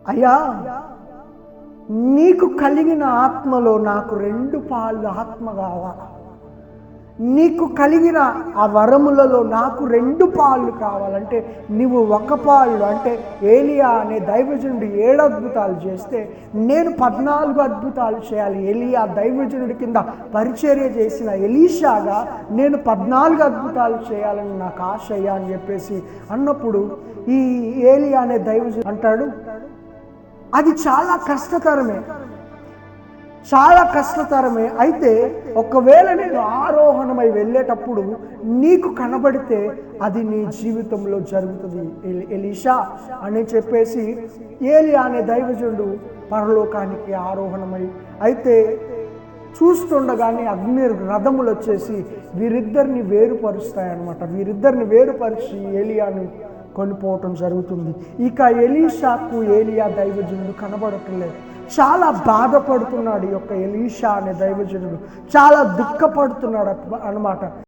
అయ్యా, నీకు కలిగిన ఆత్మలో నాకు 2 పాళ్ళు ఆత్మ కావాలి. నీకు కలిగిన ఆ వరములలో నాకు 2 పాళ్ళు కావాలంటే నువ్వు 1 పాలు అంటే ఏలియా అనే దైవజనుడు 7 అద్భుతాలు చేస్తే నేను 14 అద్భుతాలు చేయాలి. ఏలియా దైవజనుడి కింద పరిచర్య చేసిన ఎలీషాగా నేను 14 అద్భుతాలు చేయాలని నాకు ఆశ అయ్యా అని చెప్పేసి అన్నప్పుడు ఈ ఏలియా అనే దైవజనుడు అంటాడు, అది చాలా కష్టతరమే. అయితే ఒకవేళ నేను ఆరోహణమై వెళ్ళేటప్పుడు నీకు కనబడితే అది నీ జీవితంలో జరుగుతుంది ఎలీషా అని చెప్పేసి ఏలియా అనే దైవజనుడు పరలోకానికి ఆరోహణమై అయితే చూస్తుండగానే అగ్ని రథములు వచ్చేసి వీరిద్దరిని వేరుపరుస్తాయన్నమాట. వీరిద్దరిని వేరుపరిచి ఏలియాను కొనిపోవటం జరుగుతుంది. ఇక ఎలీషాకు ఏలియా దైవజనుడు కనబడట్లేదు. చాలా బాధపడుతున్నాడు. ఈ యొక్క ఎలీషా అనే దైవజనుడు చాలా దుఃఖపడుతున్నాడు అన్నమాట.